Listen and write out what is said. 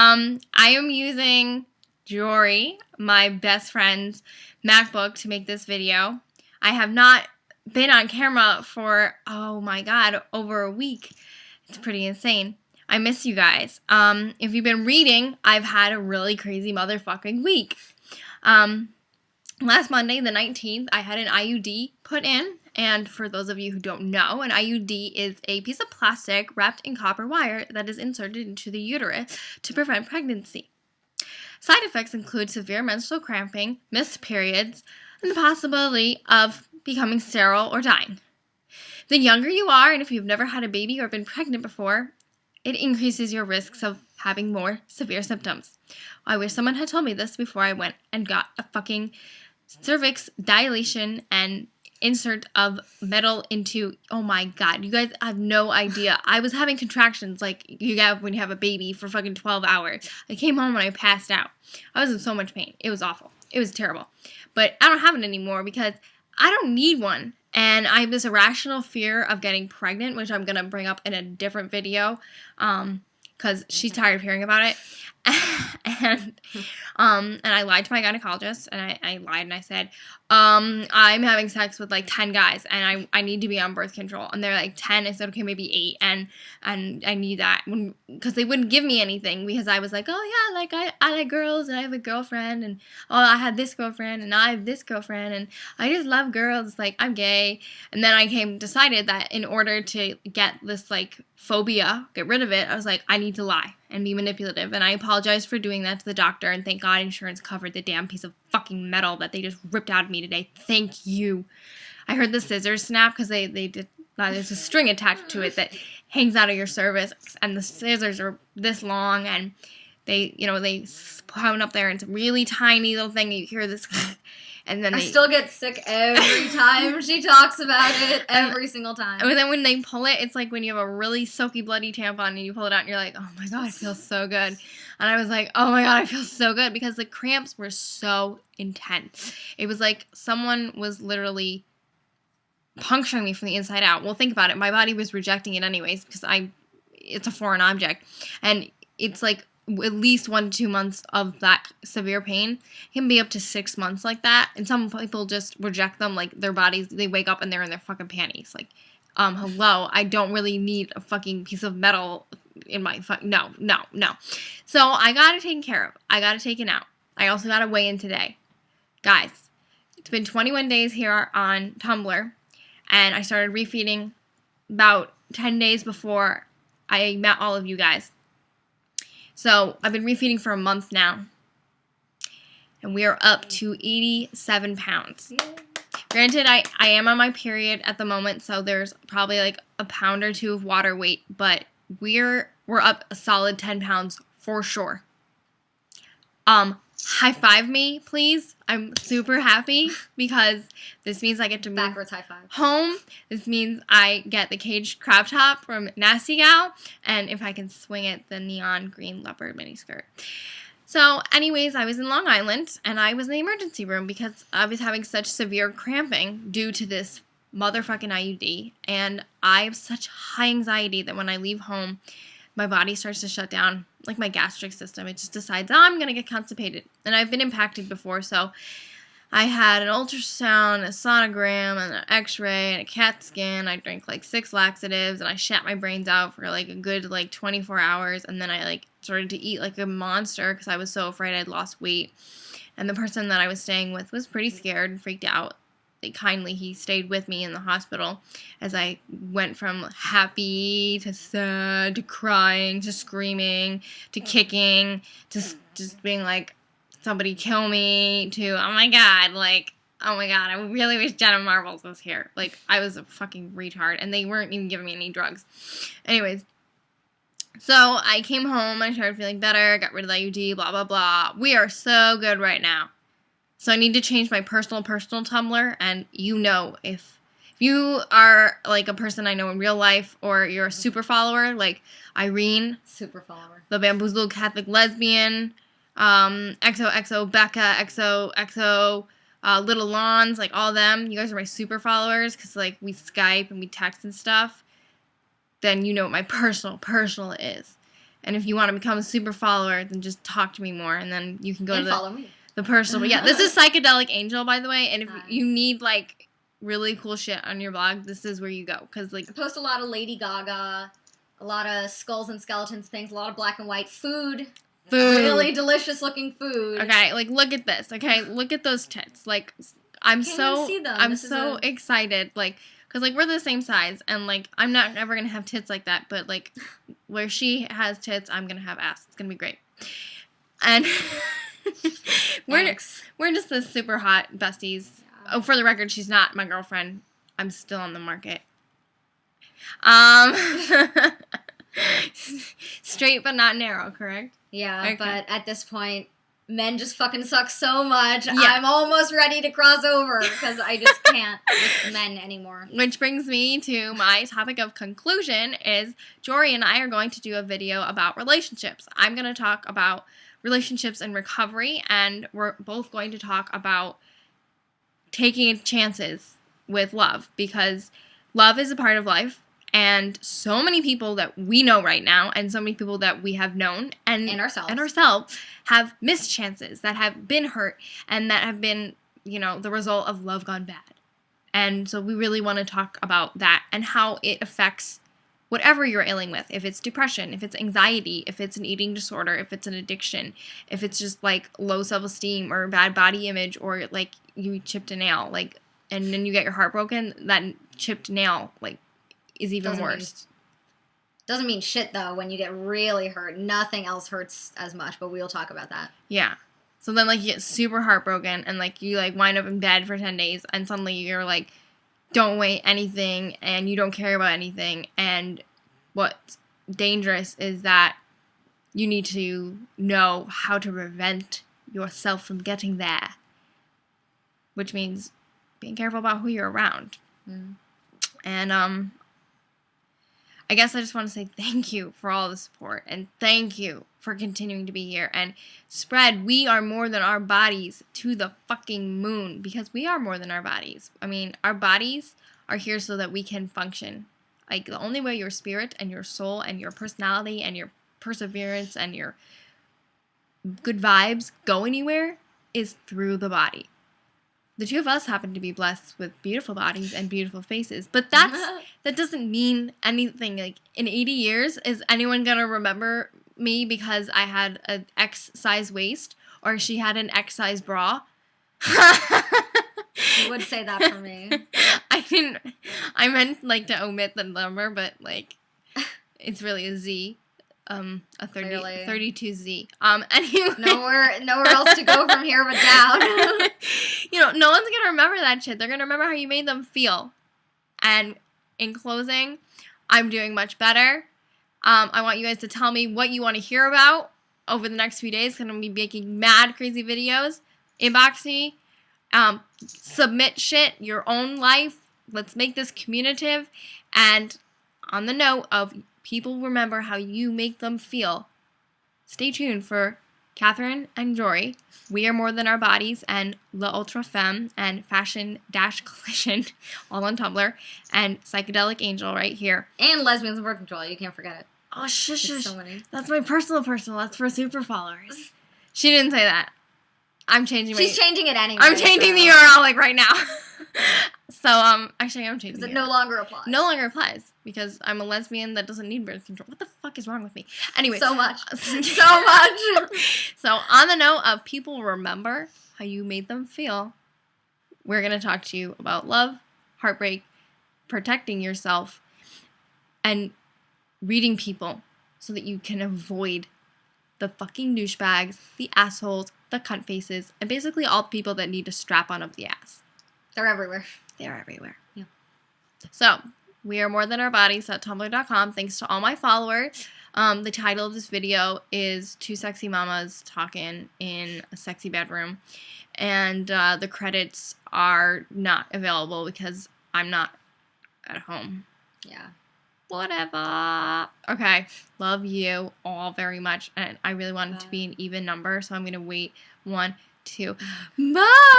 I am using Jory, my best friend's MacBook, to make this video. I have not been on camera for, oh my god, over a week. It's pretty insane. I miss you guys. If you've been reading, I've had a really crazy motherfucking week. Last Monday, the 19th, I had an IUD put in. And for those of you who don't know, an IUD is a piece of plastic wrapped in copper wire that is inserted into the uterus to prevent pregnancy. Side effects include severe menstrual cramping, missed periods, and the possibility of becoming sterile or dying. The younger you are, and if you've never had a baby or been pregnant before, it increases your risks of having more severe symptoms. I wish someone had told me this before I went and got a fucking cervix dilation and insert of metal into, oh my god, you guys have no idea. I was having contractions like you have when you have a baby for fucking 12 hours. I came home and I passed out. I was in so much pain. It was awful. It was terrible. But I don't have it anymore because I don't need one. And I have this irrational fear of getting pregnant, which I'm going to bring up in a different video because she's tired of hearing about it. And I lied to my gynecologist, and I lied and I said, I'm having sex with like 10 guys, and I need to be on birth control. And they're like 10. I said, okay, maybe 8, and I need that because they wouldn't give me anything because I was like, oh yeah, like I like girls, and I have a girlfriend, and oh, I had this girlfriend, and I have this girlfriend, and I just love girls, like I'm gay. And then I decided that in order to get this like phobia, get rid of it, I was like, I need to lie and be manipulative. And I apologized for doing that to the doctor, and thank God insurance covered the damn piece of fucking metal that they just ripped out of me today. Thank you. I heard the scissors snap because they did. There's a string attached to it that hangs out of your cervix, and the scissors are this long, and they pound up there, and it's a really tiny little thing. And you hear this, and then I still get sick every time she talks about it. Every single time. And then when they pull it, it's like when you have a really soaky, bloody tampon, and you pull it out, and you're like, oh my god, it feels so good. And I was like, oh my god, I feel so good because the cramps were so intense. It was like someone was literally puncturing me from the inside out. Well, think about it. My body was rejecting it anyways because it's a foreign object. And it's like at least 1 to 2 months of that severe pain. It can be up to 6 months like that. And some people just reject them, like their bodies, they wake up and they're in their fucking panties. Like, hello, I don't really need a fucking piece of metal in my no. So I got it taken care of. I got it taken out. I also got a weigh-in today. Guys, it's been 21 days here on Tumblr, and I started refeeding about 10 days before I met all of you guys. So I've been refeeding for a month now, and we are up to 87 pounds. Yay. Granted, I am on my period at the moment, so there's probably like a pound or 2 of water weight, but we're up a solid 10 pounds for sure. High five me, please. I'm super happy because this means I get to move backwards high five home. This means I get the caged crop top from Nasty Gal, and if I can swing it, the neon green leopard miniskirt. So, anyways, I was in Long Island, and I was in the emergency room because I was having such severe cramping due to this motherfucking IUD, and I have such high anxiety that when I leave home, my body starts to shut down, like my gastric system. It just decides, I'm going to get constipated. And I've been impacted before, so I had an ultrasound, a sonogram, and an x-ray, and a CAT scan. I drank like 6 laxatives, and I shat my brains out for like a good like 24 hours, and then I like started to eat like a monster because I was so afraid I'd lost weight. And the person that I was staying with was pretty scared and freaked out. Like, kindly, he stayed with me in the hospital as I went from happy to sad to crying to screaming to kicking to just being like, somebody kill me, to, oh my god, I really wish Jenna Marbles was here. Like, I was a fucking retard, and they weren't even giving me any drugs. Anyways, so I came home, I started feeling better, got rid of the IUD, blah, blah, blah. We are so good right now. So I need to change my personal Tumblr, and if you are like a person I know in real life, or you're a super follower like Irene, super follower, the Bamboozled Catholic Lesbian, XOXO Becca, XOXO Little Lawns, like all them, you guys are my super followers because like we Skype and we text and stuff, then you know what my personal is. And if you want to become a super follower, then just talk to me more, and then you can go to follow me. the personal. But yeah, this is Psychedelic Angel, by the way. And if Hi. you need like really cool shit on your blog, this is where you go. Because like I post a lot of Lady Gaga, a lot of skulls and skeletons things, a lot of black and white food. Really delicious looking food. Okay, like look at this. Okay, look at those tits. Like I'm so excited. Like because like we're the same size, and like I'm not ever gonna have tits like that. But like where she has tits, I'm gonna have ass. It's gonna be great. And we're just the super hot besties. Yeah. Oh, for the record, she's not my girlfriend. I'm still on the market. Straight but not narrow, correct? Yeah, okay. But at this point, men just fucking suck so much. Yeah. I'm almost ready to cross over because I just can't with men anymore. Which brings me to my topic of conclusion is Jory and I are going to do a video about relationships. I'm going to talk about relationships and recovery, and we're both going to talk about taking chances with love, because love is a part of life. And so many people that we know right now, and so many people that we have known, and ourselves have missed chances, that have been hurt, and that have been, you know, the result of love gone bad. And so we really want to talk about that and how it affects whatever you're ailing with. If it's depression, if it's anxiety, if it's an eating disorder, if it's an addiction, if it's just like low self-esteem or bad body image, or like you chipped a nail, like, and then you get your heart broken, that chipped nail, like, is even worse. Doesn't mean shit though when you get really hurt. Nothing else hurts as much, but we'll talk about that. Yeah. So then like you get super heartbroken, and like you like wind up in bed for 10 days, and suddenly you're like don't weigh anything and you don't care about anything. And what's dangerous is that you need to know how to prevent yourself from getting there, which means being careful about who you're around. And I guess I just want to say thank you for all the support, and thank you for continuing to be here and spread "We Are More Than Our Bodies" to the fucking moon, because we are more than our bodies. I mean, our bodies are here so that we can function. Like, the only way your spirit and your soul and your personality and your perseverance and your good vibes go anywhere is through the body. The two of us happen to be blessed with beautiful bodies and beautiful faces, but that doesn't mean anything. Like, in 80 years, is anyone gonna remember me because I had an X size waist or she had an X size bra? You would say that for me. I meant like to omit the number, but like it's really a Z. A 32Z. Anyway. Nowhere else to go from here but down. You know, no one's gonna remember that shit. They're gonna remember how you made them feel. And in closing, I'm doing much better. I want you guys to tell me what you want to hear about over the next few days. I'm gonna be making mad crazy videos. Inbox me. Submit shit, your own life. Let's make this communicative. And on the note of people remember how you make them feel, stay tuned for Catherine and Jory, We Are More Than Our Bodies, and La Ultra Femme, and Fashion-Collision, all on Tumblr, and Psychedelic Angel right here. And Lesbians in Birth Control, you can't forget it. Oh, shush. So many. That's my personal. That's for super followers. She didn't say that. I'm changing She's changing it anyway. I'm changing the URL like right now. So, actually, I'm changing it. Because it no longer applies. No longer applies, because I'm a lesbian that doesn't need birth control. What the fuck is wrong with me? Anyway. So much. So much. So, on the note of people remember how you made them feel, we're going to talk to you about love, heartbreak, protecting yourself, and reading people so that you can avoid the fucking douchebags, the assholes, the cunt faces, and basically all people that need to strap on up the ass. They're everywhere. They're everywhere. Yeah. So, we are more than our bodies at tumblr.com. Thanks to all my followers. The title of this video is Two Sexy Mamas Talking in a Sexy Bedroom. And the credits are not available because I'm not at home. Yeah. Whatever. Okay. Love you all very much. And I really want it to be an even number, so I'm going to wait 1, 2. Bye!